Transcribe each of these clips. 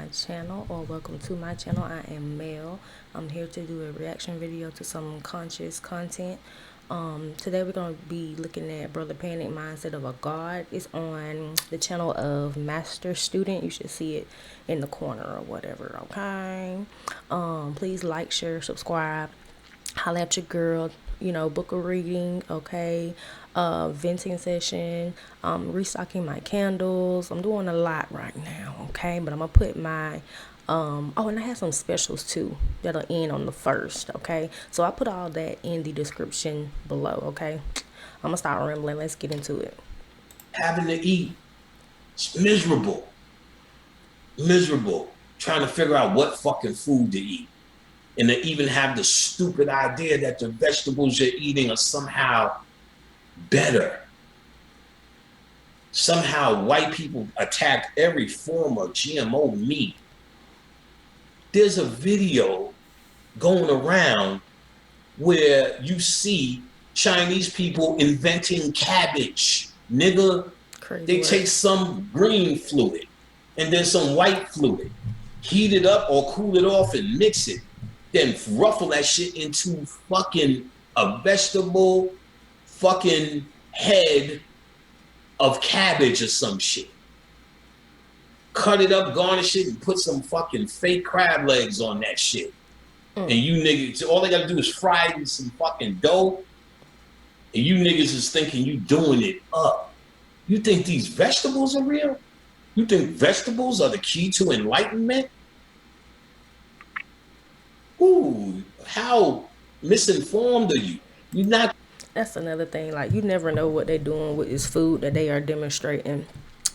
my channel, or welcome to my channel. I am Mel. I'm here to do a reaction video to some conscious content. Today we're going to be looking at Brother Panic Mindset of a God. It's on the channel of Master Student. You should see it in the corner or whatever, okay? Please like, share, subscribe. Holla at your girl, book a reading, okay? Venting session, restocking my candles. I'm doing a lot right now, okay? But I'm gonna put my oh, and I have some specials too that'll end on the 1st, okay? So I put all that in the description below, okay? I'm gonna start rambling. Let's get into it. Having to eat, it's miserable trying to figure out what fucking food to eat, and to even have the stupid idea that the vegetables you're eating are somehow better. Somehow white people attacked every form of GMO meat. There's a video going around where you see Chinese people inventing cabbage. Nigga, Crazy they work. take some green fluid and then some white fluid, heat it up or cool it off and mix it, then ruffle that shit into fucking a vegetable fucking head of cabbage or some shit. Cut it up, garnish it, and put some fucking fake crab legs on that shit. And you niggas, all they gotta do is fry it in some fucking dough, and you niggas is thinking you doing it up. You think these vegetables are real? You think vegetables are the key to enlightenment? Ooh, how misinformed are you? You're not. That's another thing. Like, you never know what they're doing with this food that they are demonstrating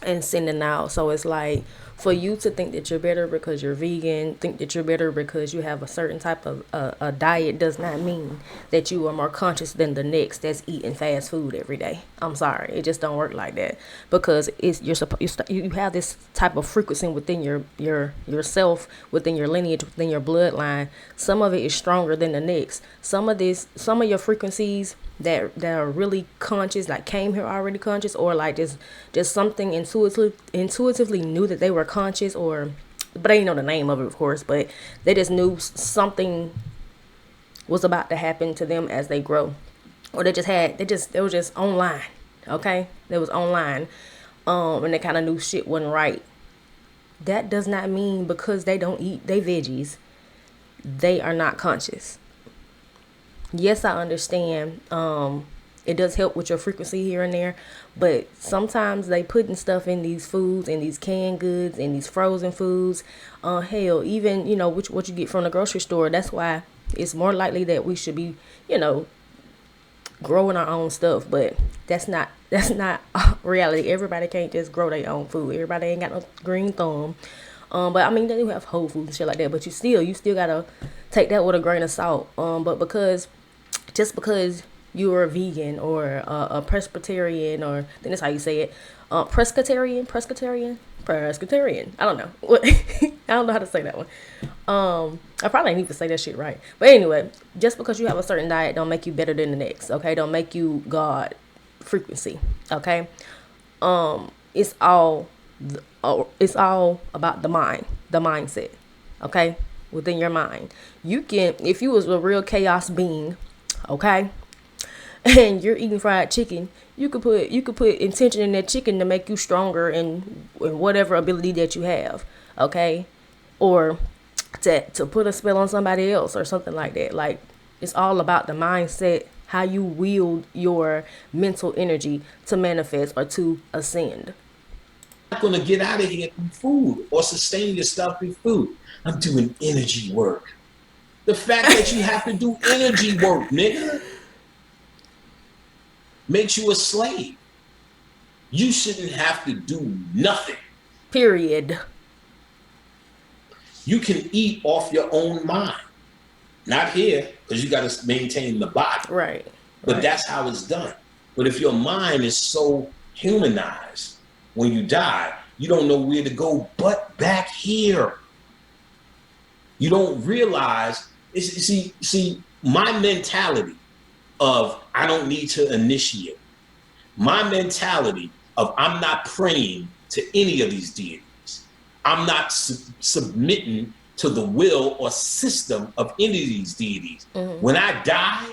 and sending out. So it's like, for you to think that you're better because you're vegan, think that you're better because you have a certain type of a diet, does not mean that you are more conscious than the next that's eating fast food every day. I'm sorry, it just don't work like that, because it's you have this type of frequency within yourself, within your lineage, within your bloodline. Some of it is stronger than the next. Some of your frequencies that are really conscious, like came here already conscious, or like just something intuitively knew that they were conscious, or but they didn't know the name of it, of course, but they just knew something was about to happen to them as they grow, or they were just online, okay? They was online, and they kind of knew shit wasn't right. That does not mean because they don't eat they veggies, they are not conscious. Yes, I understand. It does help with your frequency here and there, but sometimes they putting stuff in these foods, in these canned goods, in these frozen foods. Hell, even what you get from the grocery store. That's why it's more likely that we should be, growing our own stuff. But that's not reality. Everybody can't just grow their own food. Everybody ain't got no green thumb. But I mean, they do have Whole Foods and shit like that. But you still gotta take that with a grain of salt. But just because you're a vegan or a Presbyterian, or I think that's how you say it, Presbyterian. I don't know. I don't know how to say that one. I probably need to say that shit right. But anyway, just because you have a certain diet don't make you better than the next. Okay, don't make you God frequency. Okay, it's all it's all about the mind, the mindset. Okay, within your mind, you can, if you was a real chaos being, okay, and you're eating fried chicken, you could put intention in that chicken to make you stronger in whatever ability that you have, okay, or to put a spell on somebody else or something like that. Like, it's all about the mindset, how you wield your mental energy to manifest or to ascend. Not gonna get out of here through food or sustain yourself through food. I'm doing energy work. The fact that you have to do energy work, nigga, makes you a slave. You shouldn't have to do nothing. Period. You can eat off your own mind. Not here, because you got to maintain the body. Right. But Right. that's how it's done. But if your mind is so humanized, when you die, you don't know where to go but back here. You don't realize, see, my mentality of I don't need to initiate, my mentality of I'm not praying to any of these deities. I'm not submitting to the will or system of any of these deities. When I die,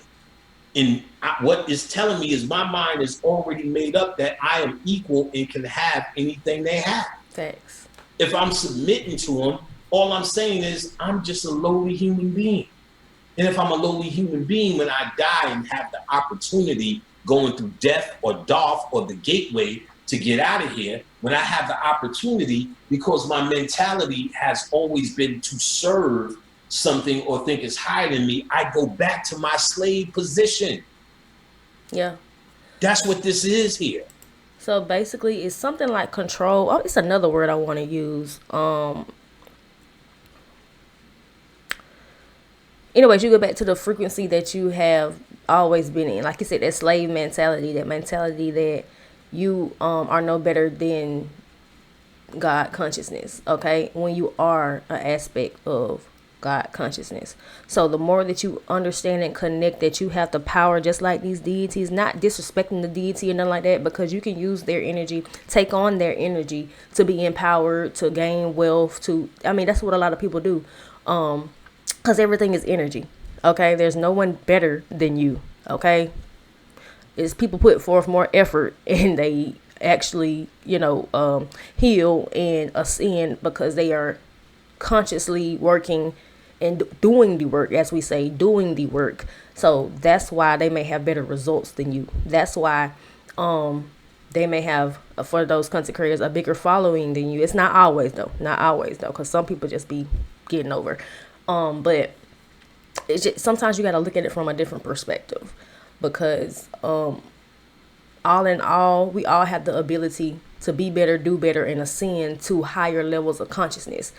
what is telling me is my mind is already made up that I am equal and can have anything they have. Facts. If I'm submitting to them, all I'm saying is I'm just a lowly human being. And if I'm a lowly human being, when I die and have the opportunity going through death or Darth or the gateway to get out of here, when I have the opportunity, because my mentality has always been to serve something or think it's higher than me, I go back to my slave position. Yeah. That's what this is here. So basically, it's something like control. Oh, it's another word I want to use. Anyways, you go back to the frequency that you have always been in. Like you said, that slave mentality, that mentality that you are no better than God consciousness. Okay, when you are an aspect of God consciousness. So the more that you understand and connect that you have the power, just like these deities, not disrespecting the deity or nothing like that, because you can use their energy, take on their energy to be empowered, to gain wealth, I mean, that's what a lot of people do. Because everything is energy. Okay, there's no one better than you. Okay, is people put forth more effort and they actually, heal and ascend because they are consciously working and doing the work, as we say, doing the work. So that's why they may have better results than you. That's why they may have, for those content creators, a bigger following than you. It's not always though, because some people just be getting over. But it's just, sometimes you got to look at it from a different perspective, because all in all, we all have the ability to be better, do better, and ascend to higher levels of consciousness.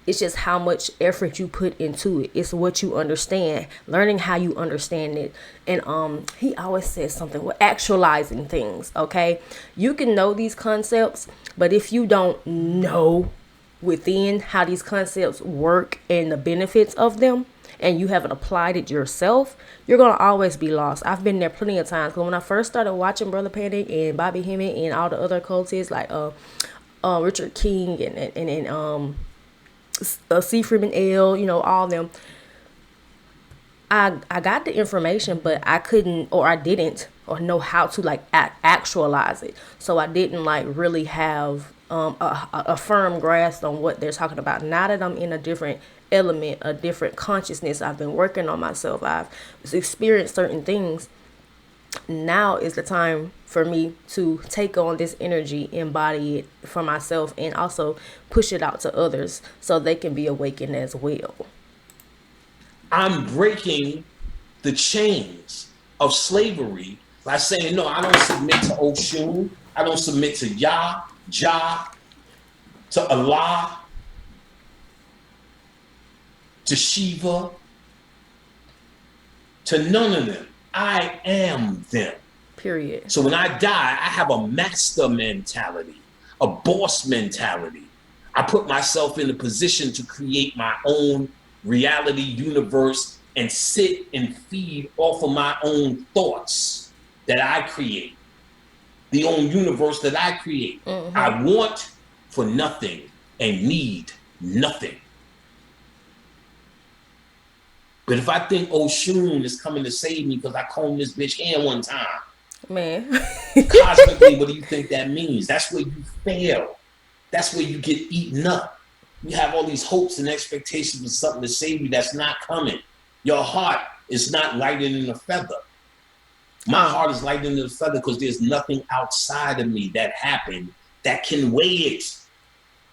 It's just how much effort you put into it. It's what you understand, learning how you understand it. And he always says something with actualizing things. Okay, you can know these concepts, but if you don't know within how these concepts work and the benefits of them, and you haven't applied it yourself, you're gonna always be lost. I've been there plenty of times. Cause when I first started watching Brother Panic and Bobby Hemmett and all the other cultists like Richard King and C. Freeman L, all them, I got the information, but I couldn't, or I didn't, or know how to like actualize it. So I didn't like really have a firm grasp on what they're talking about. Now that I'm in a different element, a different consciousness, I've been working on myself, I've experienced certain things. Now is the time for me to take on this energy, embody it for myself, and also push it out to others so they can be awakened as well. I'm breaking the chains of slavery by saying, no, I don't submit to Oshun. I don't submit to Yah, Jah, to Allah, to Shiva, to none of them. I am them. Period. So when I die, I have a master mentality, a boss mentality. I put myself in a position to create my own reality universe and sit and feed off of my own thoughts that I create, the own universe that I create. I want for nothing and need nothing. But if I think Oshun is coming to save me because I combed this bitch hand one time, man, cosmically, what do you think that means? That's where you fail. That's where you get eaten up. You have all these hopes and expectations for something to save you that's not coming. Your heart is not lighter than a feather. My heart is lighter than a feather because there's nothing outside of me that happened that can weigh it.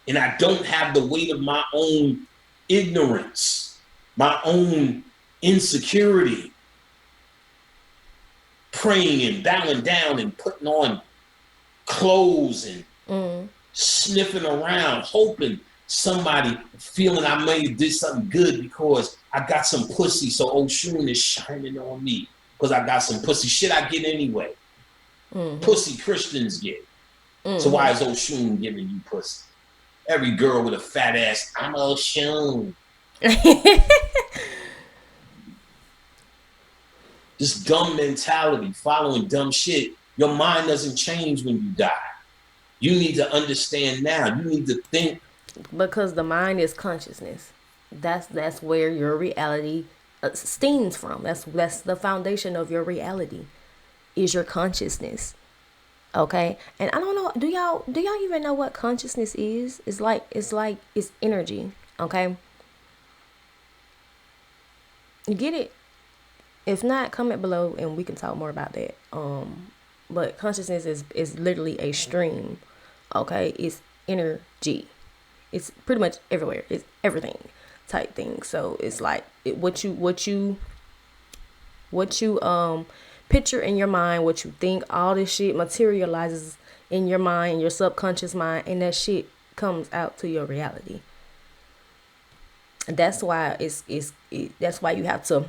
And I don't have the weight of my own ignorance, my own insecurity, praying and bowing down and putting on clothes and sniffing around, hoping somebody feeling I may have did something good because I got some pussy, so Oshun is shining on me because I got some pussy. Shit I get anyway. Pussy Christians get. So why is Oshun giving you pussy? Every girl with a fat ass, I'm Oshun. This dumb mentality, following dumb shit, your mind doesn't change when you die. You need to understand now. You need to think Because the mind is consciousness. That's where your reality steams from. That's the foundation of your reality is your consciousness. Okay? And I don't know, do y'all even know what consciousness is? It's energy. Okay? You get it? If not, comment below and we can talk more about that. But consciousness is literally a stream. Okay? It's energy. It's pretty much everywhere. It's everything type thing. So it's like what you picture in your mind, what you think, all this shit materializes in your mind, your subconscious mind, and that shit comes out to your reality. That's why that's why you have to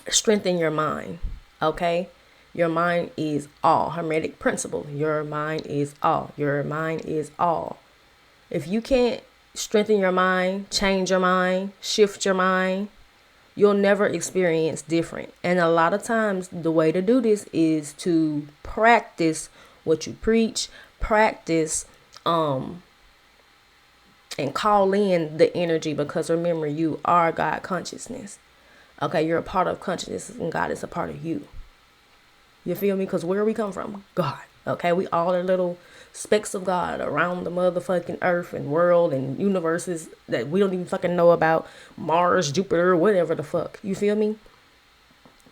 strengthen your mind. Okay? Your mind is all. Hermetic principle. Your mind is all. Your mind is all. If you can't strengthen your mind, change your mind, shift your mind, you'll never experience different. And a lot of times the way to do this is to practice what you preach, practice and call in the energy, because remember, you are God consciousness. Okay, you're a part of consciousness and God is a part of you. You feel me? Because where we come from? God. Okay, we all are little specks of God around the motherfucking earth and world and universes that we don't even fucking know about. Mars, Jupiter, whatever the fuck. You feel me?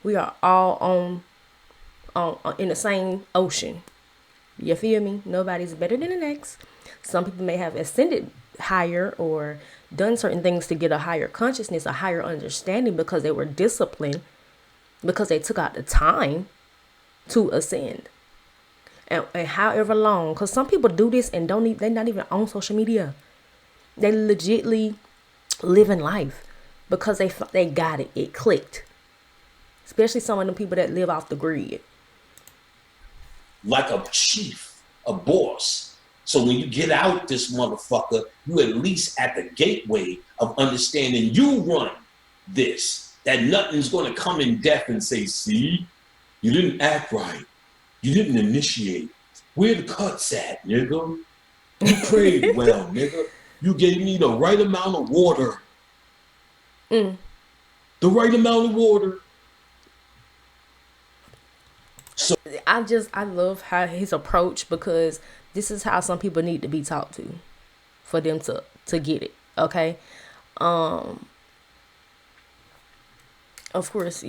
We are all on in the same ocean. You feel me? Nobody's better than the next. Some people may have ascended higher or done certain things to get a higher consciousness, a higher understanding, because they were disciplined, because they took out the time to ascend. And however long, because some people do this and don't even, they're not even on social media. They legitly living life because they got it. It clicked. Especially some of the people that live off the grid. Like a chief, a boss. So when you get out this motherfucker, you at least at the gateway of understanding you run this. That nothing's going to come in death and say, see, you didn't act right. You didn't initiate. Where the cuts at, nigga? You prayed well, nigga. You gave me the right amount of water. The right amount of water. So I love how his approach, because this is how some people need to be taught to, for them to get it. Okay. Of course,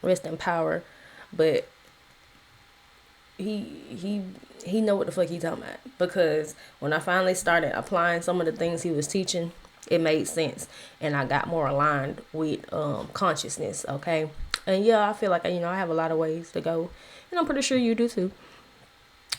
rest in power, but he know what the fuck he talking about, because when I finally started applying some of the things he was teaching, it made sense and I got more aligned with consciousness. Okay. And yeah, I feel like I have a lot of ways to go, and I'm pretty sure you do too.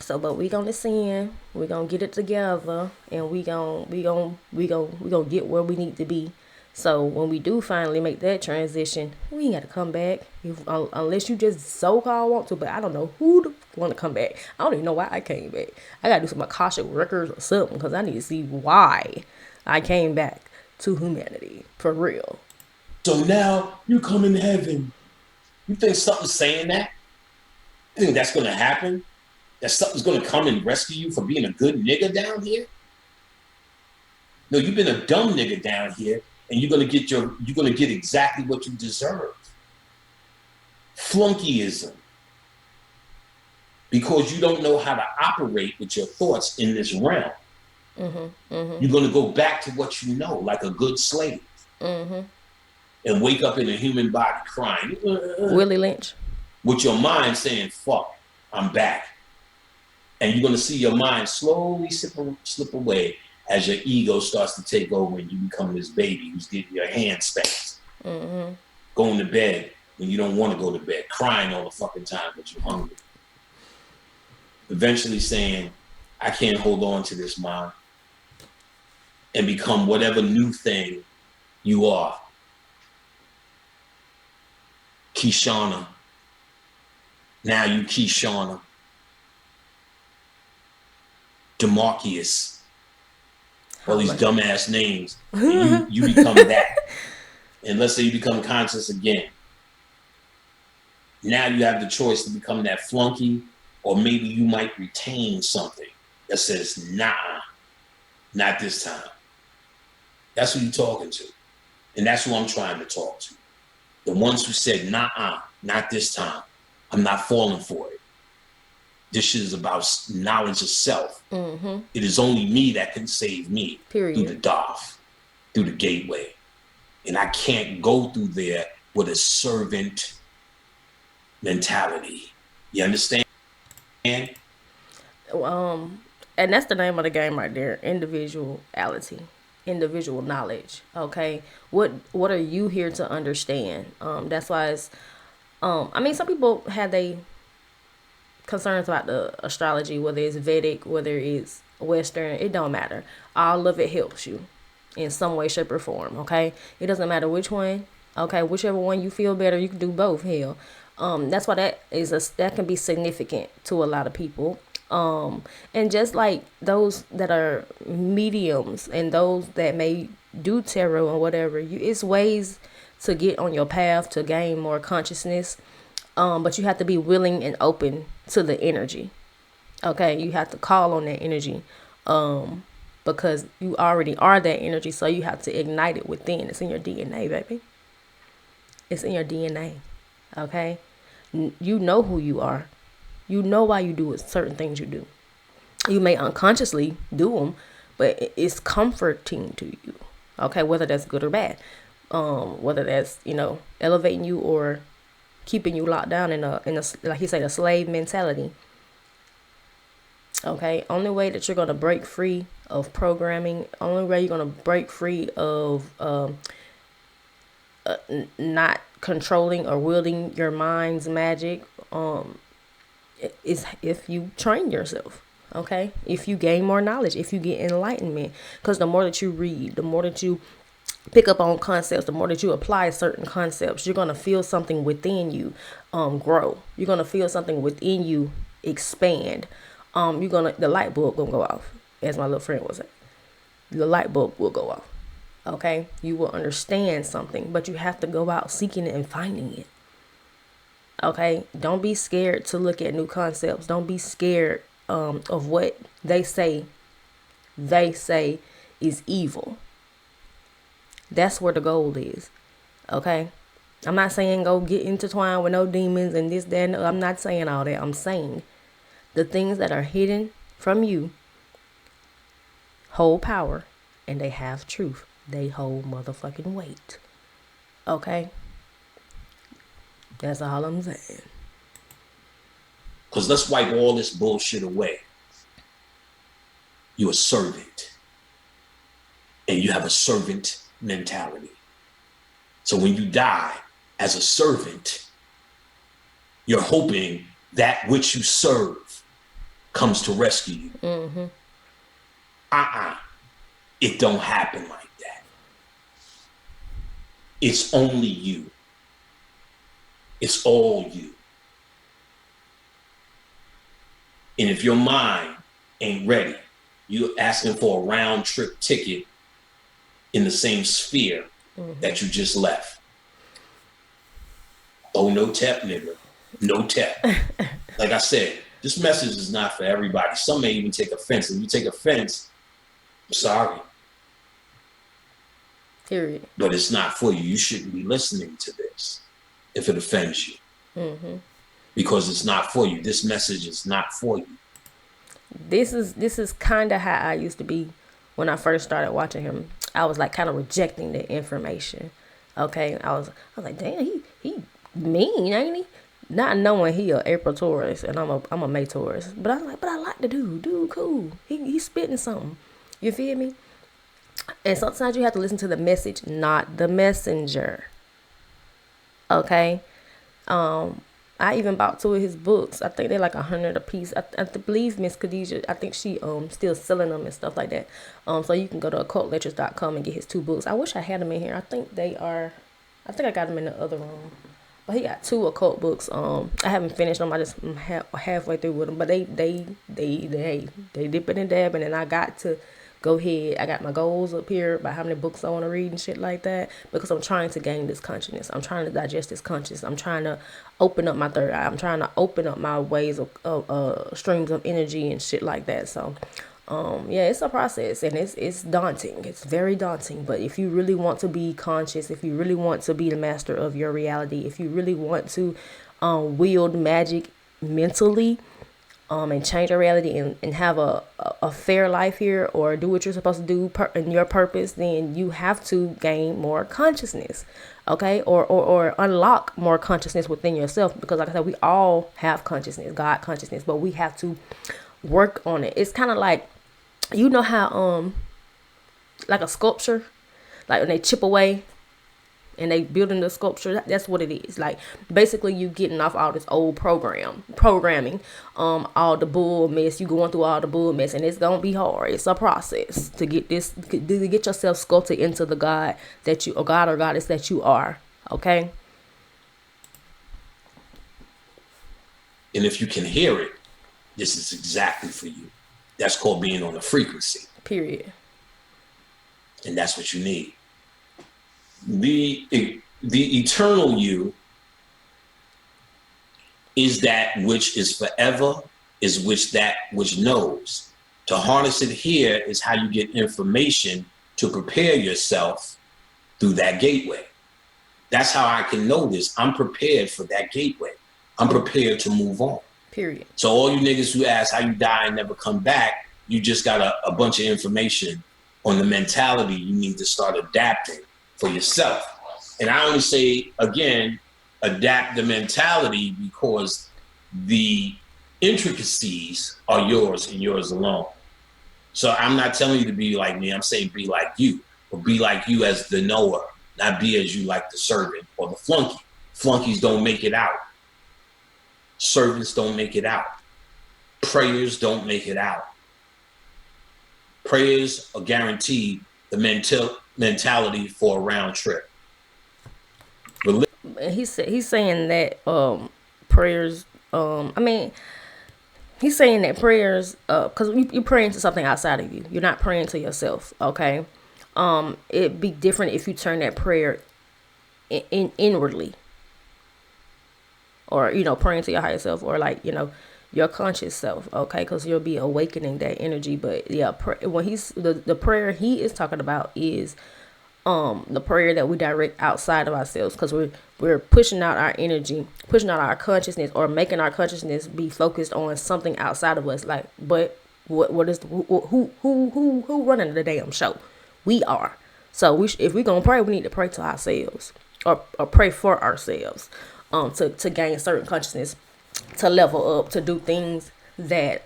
So, but we gonna listen, we gonna get it together, and we gonna get where we need to be. So when we do finally make that transition, we ain't got to come back, unless you just so-called want to. But I don't know who want to come back. I don't even know why I came back. I got to do some Akashic records or something, because I need to see why I came back to humanity for real. So now you come in heaven. You think something's saying that? You think that's going to happen? That something's going to come and rescue you for being a good nigga down here? No, you've been a dumb nigga down here, and you're gonna get exactly what you deserve. Flunkyism. Because you don't know how to operate with your thoughts in this realm. You're gonna go back to what you know, like a good slave. And wake up in a human body crying. Willie Lynch. With your mind saying, fuck, I'm back. And you're gonna see your mind slowly slip away as your ego starts to take over and you become this baby who's getting your hand spanked. Going to bed when you don't want to go to bed, crying all the fucking time but you're hungry. Eventually saying, I can't hold on to this, Mom, and become whatever new thing you are. Kishana. Now you Kishana. Demarcus. All these dumbass names. And you become that. And let's say you become conscious again. Now you have the choice to become that flunky, or maybe you might retain something that says, nah, Not this time. That's who you're talking to. And that's who I'm trying to talk to. The ones who said, nah, not this time. I'm not falling for it. This shit is about knowledge of self. Mm-hmm. It is only me that can save me through the Period. DOF, through the gateway. And I can't go through there with a servant mentality. You understand? And that's the name of the game right there. Individuality, individual knowledge. Okay, what are you here to understand? That's why it's. I mean, some people have they concerns about the astrology, whether it's Vedic, whether it's Western. It don't matter. All of it helps you in some way, shape, or form. Okay, it doesn't matter which one. Okay, whichever one you feel better, you can do both. Hell, that's why that can be significant to a lot of people. And just like those that are mediums and those that may do tarot or whatever, it's ways to get on your path to gain more consciousness. But you have to be willing and open to the energy. Okay, you have to call on that energy. Because you already are that energy, so you have to ignite it within. It's in your DNA, baby. It's in your DNA. Okay? You know who you are. You know why you do certain things you do. You may unconsciously do them, but it's comforting to you. Okay, whether that's good or bad. Whether that's, elevating you or keeping you locked down in a like he said, a slave mentality. Okay, only way that you're gonna break free of programming, only way you're gonna break free of not controlling or wielding your mind's magic, is if you train yourself. Okay, if you gain more knowledge, if you get enlightenment, because the more that you read, the more that you pick up on concepts, the more that you apply certain concepts, you're gonna feel something within you grow. You're gonna feel something within you expand. The light bulb gonna go off, as my little friend was saying. The light bulb will go off. Okay, you will understand something, but you have to go out seeking it and finding it. Okay, don't be scared to look at new concepts. Don't be scared of what they say. They say is evil. That's where the gold is. Okay, I'm not saying go get intertwined with no demons and this, that, and I'm not saying all that. I'm saying the things that are hidden from you hold power and they have truth. They hold motherfucking weight. Okay? That's all I'm saying. Because let's wipe all this bullshit away. You're a servant. And you have a servant mentality. So when you die as a servant, you're hoping that which you serve comes to rescue you. Mm-hmm. It don't happen like that. It's only you. It's all you. And if your mind ain't ready, you're asking for a round trip ticket in the same sphere that you just left. Oh, no tap, nigga. No tap. Like I said, this message is not for everybody. Some may even take offense. If you take offense, I'm sorry. Period. But it's not for you. You shouldn't be listening to this if it offends you. Mm-hmm. Because it's not for you. This message is not for you. This is kind of how I used to be when I first started watching him. I was like kind of rejecting the information. Okay, I was like, damn, he mean, ain't he? Not knowing he a April Taurus and I'm a May Taurus, but I was like, but I like the dude cool. He's spitting something. You feel me? And sometimes you have to listen to the message, not the messenger. Okay. I even bought 2 of his books. I think they're like $100 a piece. I believe Miss Khadijah, I think she still selling them and stuff like that. So you can go to occultlectures.com and get his 2 books. I wish I had them in here. I think I got them in the other room. But he got 2 occult books. I haven't finished them. I just halfway through with them. But they dipping and dabbing, and I got to go ahead. I got my goals up here about how many books I want to read and shit like that, because I'm trying to gain this consciousness. I'm trying to digest this consciousness. I'm trying to open up my third eye. I'm trying to open up my ways of streams of energy and shit like that. So Yeah, it's a process, and it's daunting. It's very daunting. But if you really want to be conscious, if you really want to be the master of your reality, if you really want to wield magic mentally, and change your reality, and have a fair life here, or do what you're supposed to do in your purpose, then you have to gain more consciousness, okay, or unlock more consciousness within yourself, because like I said, we all have consciousness, God consciousness, but we have to work on it. It's kind of like, you know how like a sculpture, like when they chip away and they building the sculpture, that's what it is. Like, basically, you getting off all this old programming, all the bull mess. You going through all the bull mess, and it's gonna be hard. It's a process to get yourself sculpted into the God that you, or God or goddess that you are. Okay. And if you can hear it, this is exactly for you. That's called being on the frequency. Period. And that's what you need. The eternal you is that which is forever, is that which knows. To harness it here is how you get information to prepare yourself through that gateway. That's how I can know this. I'm prepared for that gateway. I'm prepared to move on. Period. So all you niggas who ask how you die and never come back, you just got a bunch of information on the mentality you need to start adapting for yourself. And I only say, again, adapt the mentality because the intricacies are yours and yours alone. So I'm not telling you to be like me. I'm saying be like you, but be like you as the knower, not be as you like the servant or the flunky. Flunkies don't make it out. Servants don't make it out. Prayers don't make it out. Prayers are guaranteed the mentality for a round trip. He's saying that prayers. He's saying that prayers, because you're praying to something outside of you. You're not praying to yourself. Okay. It'd be different if you turn that prayer inwardly, or praying to your higher self, or like your conscious self, okay, because you'll be awakening that energy. But yeah, when he's the prayer he is talking about is the prayer that we direct outside of ourselves, because we're pushing out our energy, pushing out our consciousness, or making our consciousness be focused on something outside of us. Like, but what is who running the damn show? We are. So if we're gonna pray, we need to pray to ourselves, or pray for ourselves, to gain certain consciousness, to level up, to do things that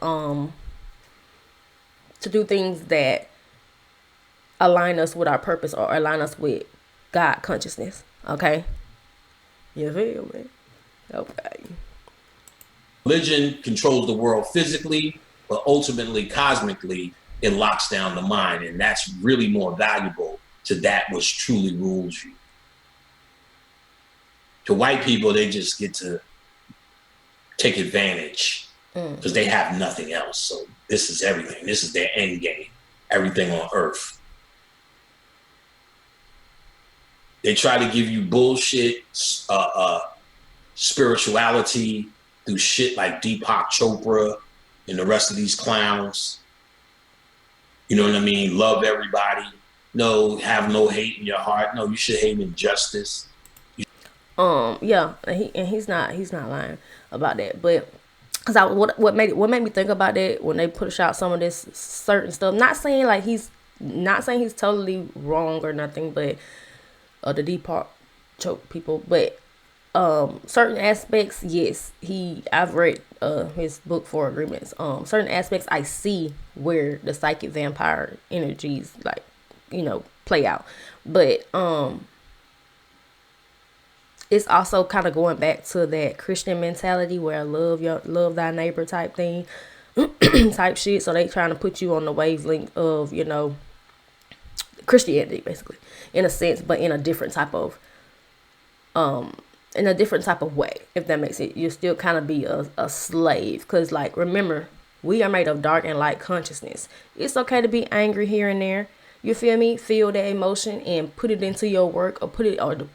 align us with our purpose, or align us with God consciousness. Okay. You feel me? Okay. Religion controls the world physically, but ultimately, cosmically, it locks down the mind. And that's really more valuable to that which truly rules you. To white people, they just get to take advantage because they have nothing else. So this is everything. This is their end game. Everything on earth. They try to give you bullshit spirituality through shit like Deepak Chopra and the rest of these clowns. You know what I mean? Love everybody. No, have no hate in your heart. No, you should hate injustice. Yeah, and he's not lying about that. But because what made me think about that when they push out some of this certain stuff. Not saying he's totally wrong or nothing, but the Deepak choke people. But certain aspects, yes, I've read his book, Four Agreements. Certain aspects I see where the psychic vampire energies play out, but it's also kind of going back to that Christian mentality where love thy neighbor type thing, type shit. So they trying to put you on the wavelength of Christianity, basically, in a sense, but in a different type of way, if that makes it. You still kind of be a slave, because remember, we are made of dark and light consciousness. It's okay to be angry here and there. You feel me? Feel that emotion and put it into your work, or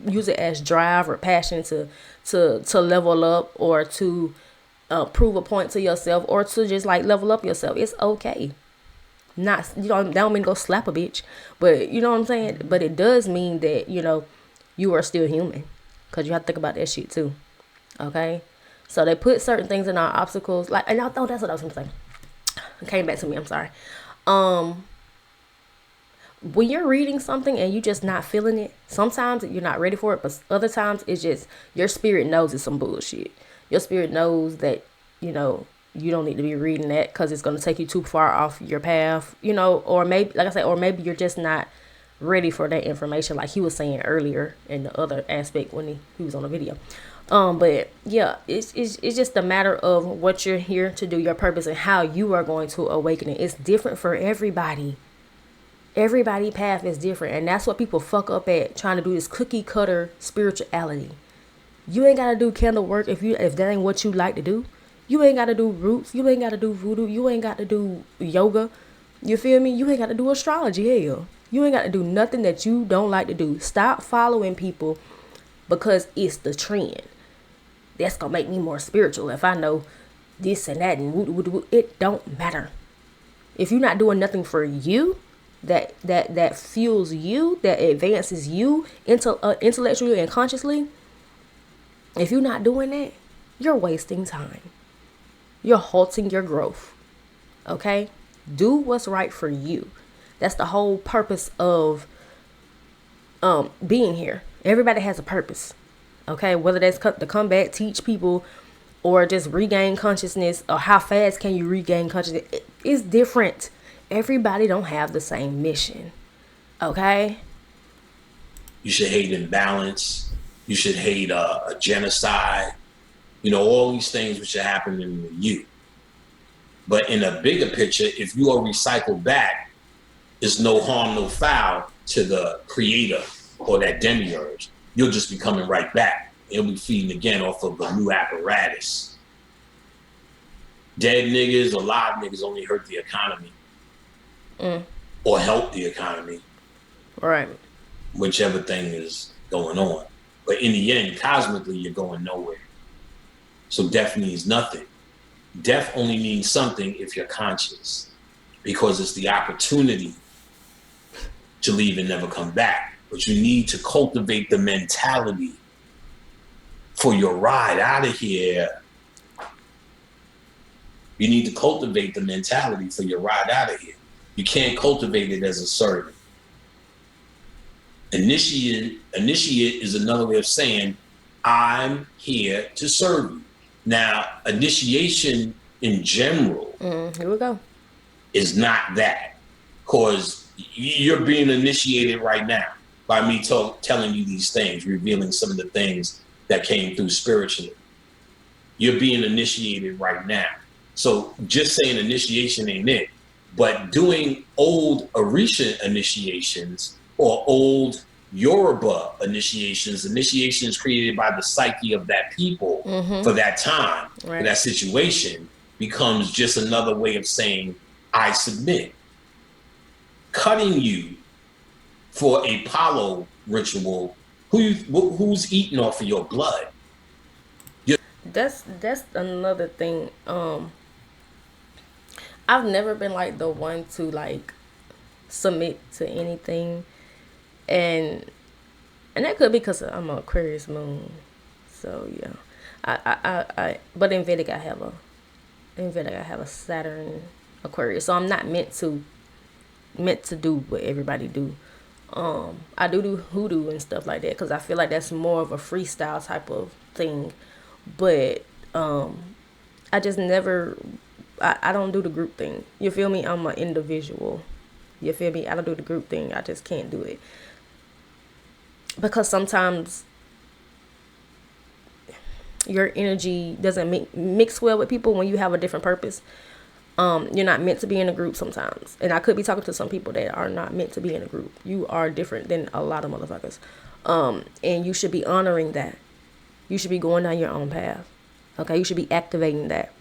use it as drive or passion to level up, or to prove a point to yourself, or to just level up yourself. It's okay. Not, that don't mean go slap a bitch, but you know what I'm saying. But it does mean that you are still human, because you have to think about that shit too. Okay, so they put certain things in our obstacles, like, and I thought that's what I was gonna say. It came back to me. I'm sorry. Um, when you're reading something and you just not feeling it, sometimes you're not ready for it, but other times it's just your spirit knows it's some bullshit. Your spirit knows that you don't need to be reading that because it's going to take you too far off your path, or maybe, like I said, or maybe you're just not ready for that information, like he was saying earlier in the other aspect when he was on the video. But yeah, it's just a matter of what you're here to do, your purpose, and how you are going to awaken it. It's different for everybody. Everybody path is different, and that's what people fuck up at, trying to do this cookie cutter spirituality. You ain't gotta do candle work if that ain't what you like to do. You ain't gotta do roots. You ain't gotta do voodoo. You ain't got to do yoga. You feel me? You ain't got to do astrology. Hell, you ain't got to do nothing that you don't like to do. Stop following people because it's the trend. That's gonna make me more spiritual if I know this and that and woo. It don't matter. If you're not doing nothing for you, that fuels you, that advances you intellectually and consciously, if you're not doing that, you're wasting time. You're halting your growth. Okay? Do what's right for you. That's the whole purpose of being here. Everybody has a purpose. Okay? Whether that's to come back, teach people, or just regain consciousness, or how fast can you regain consciousness, it's different. Everybody don't have the same mission. Okay? You should hate imbalance. You should hate a genocide. All these things which are happening to you. But in a bigger picture, if you are recycled back, there's no harm, no foul to the creator or that demiurge. You'll just be coming right back. You'll be feeding again off of a new apparatus. Dead niggas or live niggas only hurt the economy. Or help the economy. Right. Whichever thing is going on. But in the end, cosmically, you're going nowhere. So death means nothing. Death only means something if you're conscious, because it's the opportunity to leave and never come back. But you need to cultivate the mentality for your ride out of here. You need to cultivate the mentality for your ride out of here. You can't cultivate it as a servant. Initiate is another way of saying, I'm here to serve you. Now, initiation in general here we go. is not that, because you're being initiated right now by me telling you these things, revealing some of the things that came through spiritually. You're being initiated right now. So just saying initiation ain't it, but doing old Orisha initiations or old Yoruba initiations created by the psyche of that people for that time, for that situation, becomes just another way of saying, I submit. Cutting you for a Apollo ritual, who's eating off of your blood? That's another thing. I've never been like the one to like submit to anything, and that could be because I'm an Aquarius moon. So yeah, I but in Vedic I have a Saturn Aquarius, so I'm not meant to do what everybody do. I do hoodoo and stuff like that because I feel like that's more of a freestyle type of thing, but I just never. I don't do the group thing. You feel me? I'm an individual. You feel me? I don't do the group thing. I just can't do it. Because sometimes your energy doesn't mix well with people when you have a different purpose. You're not meant to be in a group sometimes. And I could be talking to some people that are not meant to be in a group. You are different than a lot of motherfuckers. And you should be honoring that. You should be going down your own path. Okay? You should be activating that.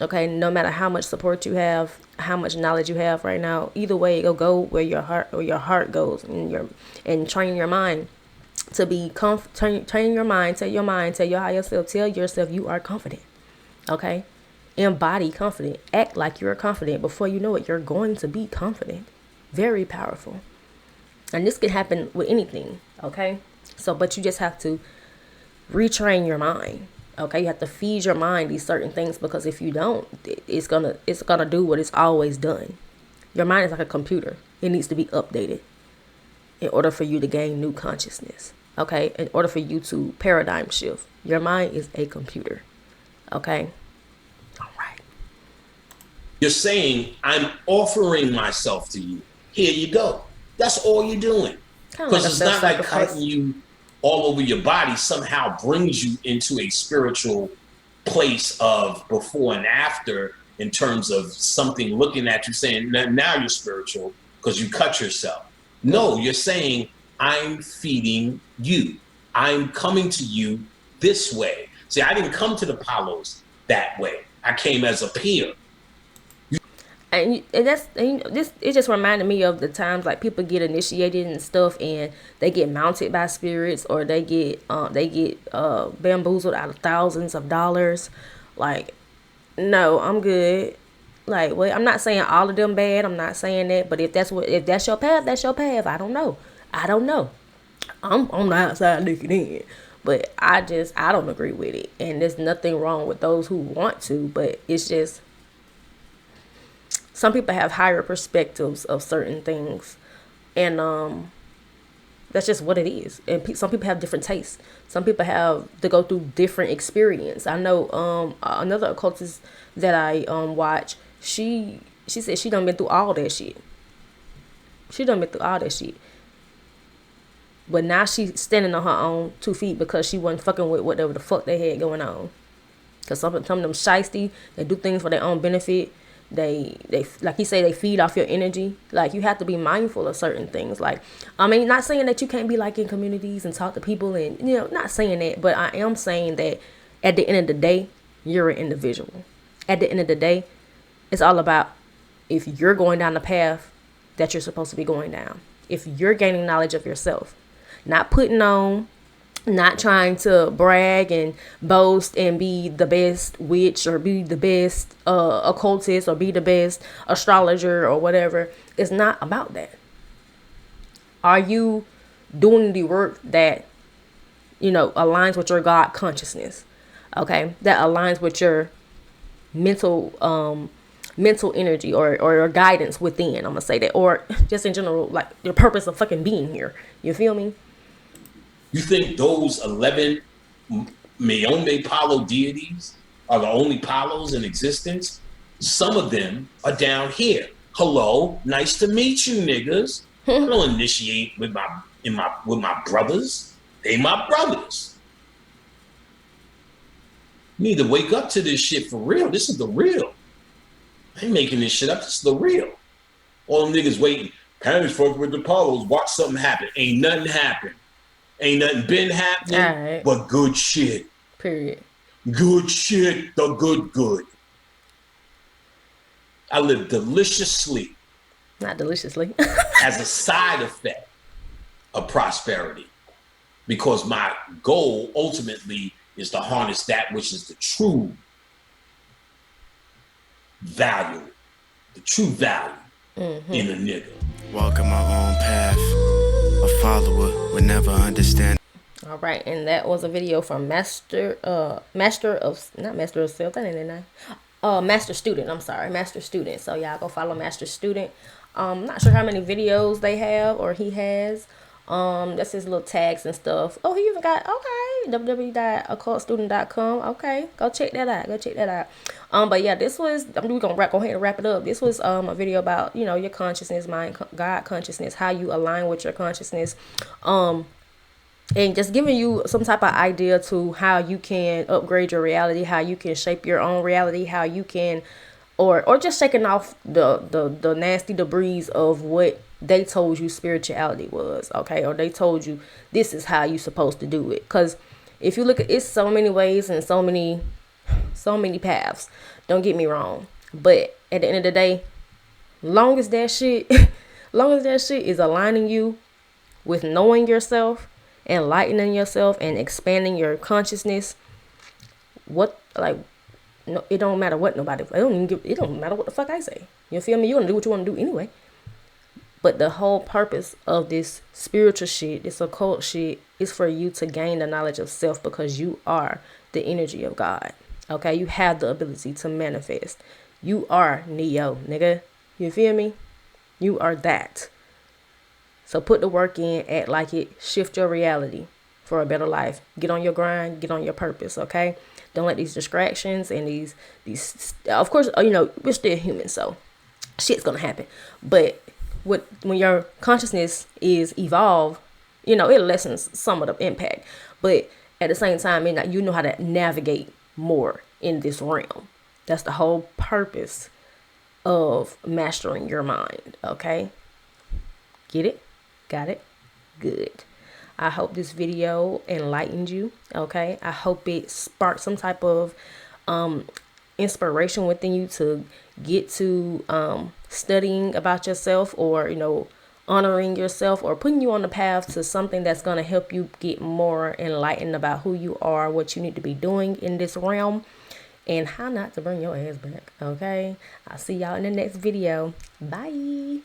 Okay, no matter how much support you have, how much knowledge you have right now, either way, it'll go where your heart goes, and train your mind to be train your mind, tell your higher self, tell yourself you are confident. Okay, Embody confident. Act like you're confident. Before you know it, you're going to be confident. Very powerful. And this can happen with anything, okay? So, but you just have to retrain your mind. Okay, you have to feed your mind these certain things, because if you don't, it's gonna do what it's always done. Your mind is like a computer. It needs to be updated in order for you to gain new consciousness. Okay, in order for you to paradigm shift. Your mind is a computer. Okay. All right. You're saying, I'm offering myself to you. Here you go. That's all you're doing. Kind of like Because a it's not like self-sacrifice. cutting you all over your body somehow brings you into a spiritual place of before and after, in terms of something looking at you saying, now you're spiritual because you cut yourself. No, you're saying, I'm feeding you. I'm coming to you this way. See, I didn't come to the Palos that way. I came as a peer. This it just reminded me of the times like people get initiated and stuff, and they get mounted by spirits, or they get bamboozled out of thousands of dollars. Like, no, I'm good. Like, well, I'm not saying all of them bad. I'm not saying that, but if that's your path, that's your path. I don't know. I'm on the outside looking in, but I don't agree with it, and there's nothing wrong with those who want to, but it's just some people have higher perspectives of certain things, and that's just what it is. And some people have different tastes. Some people have to go through different experience. I know another occultist that I watch. She said she done been through all that shit. But now she's standing on her own 2 feet because she wasn't fucking with whatever the fuck they had going on. Cause some of them shiesty, they do things for their own benefit. They like you say, they feed off your energy. Like, you have to be mindful of certain things. Like, I mean, not saying that you can't be like in communities and talk to people, and not saying that, but I am saying that at the end of the day, you're an individual. At the end of the day, it's all about if you're going down the path that you're supposed to be going down. If you're gaining knowledge of yourself, not putting on, not trying to brag and boast and be the best witch or be the best occultist or be the best astrologer or whatever. It's not about that. Are you doing the work that aligns with your God consciousness? Okay, that aligns with your mental energy or your guidance within. I'm gonna say that, or just in general, like your purpose of fucking being here. You feel me? You think those 11 Mayombe Palo deities are the only Palos in existence? Some of them are down here. Hello, nice to meet you, niggas. I don't initiate with my brothers. They my brothers. You need to wake up to this shit for real. This is the real. I ain't making this shit up. This is the real. All them niggas waiting. Parents fucking with the Palos. Watch something happen. Ain't nothing happen. Ain't nothing been happening, right. But good shit. Period. Good shit. The good. I live deliciously. Not deliciously. As a side effect of prosperity. Because my goal ultimately is to harness that which is the true value. The true value in a nigga. Walking my own path. A follower would never understand. All right, and that was a video from Master Student. I'm sorry, Master Student. So y'all go follow Master Student. Not sure how many videos they have or he has. That's his little tags and stuff. Oh, he even got www.occultstudent.com. Okay, go check that out. But yeah, this was we're gonna go ahead and wrap it up. This was a video about your consciousness, mind, God consciousness, how you align with your consciousness, and just giving you some type of idea to how you can upgrade your reality, how you can shape your own reality, how you can, or just shaking off the nasty debris of what they told you spirituality was, okay? Or they told you this is how you supposed to do it. Because if you look at it's so many ways and so many paths. Don't get me wrong. But at the end of the day, long as that shit is aligning you with knowing yourself, enlightening yourself, and expanding your consciousness, what No, it don't matter what nobody. It don't matter what the fuck I say. You feel me? You gonna do what you want to do anyway. But the whole purpose of this spiritual shit, this occult shit, is for you to gain the knowledge of self, because you are the energy of God. Okay, you have the ability to manifest. You are Neo, nigga. You feel me? You are that. So put the work in, act like it, shift your reality for a better life. Get on your grind, get on your purpose, okay? Don't let these distractions and these of course, we're still human, so shit's gonna happen. But when your consciousness is evolved, it lessens some of the impact. But at the same time, you know how to navigate more in this realm. That's the whole purpose of mastering your mind, okay? Get it? Got it? Good. I hope this video enlightened you, okay? I hope it sparked some type of inspiration within you to get to studying about yourself, or, honoring yourself, or putting you on the path to something that's going to help you get more enlightened about who you are, what you need to be doing in this realm, and how not to bring your ass back, okay? I'll see y'all in the next video. Bye.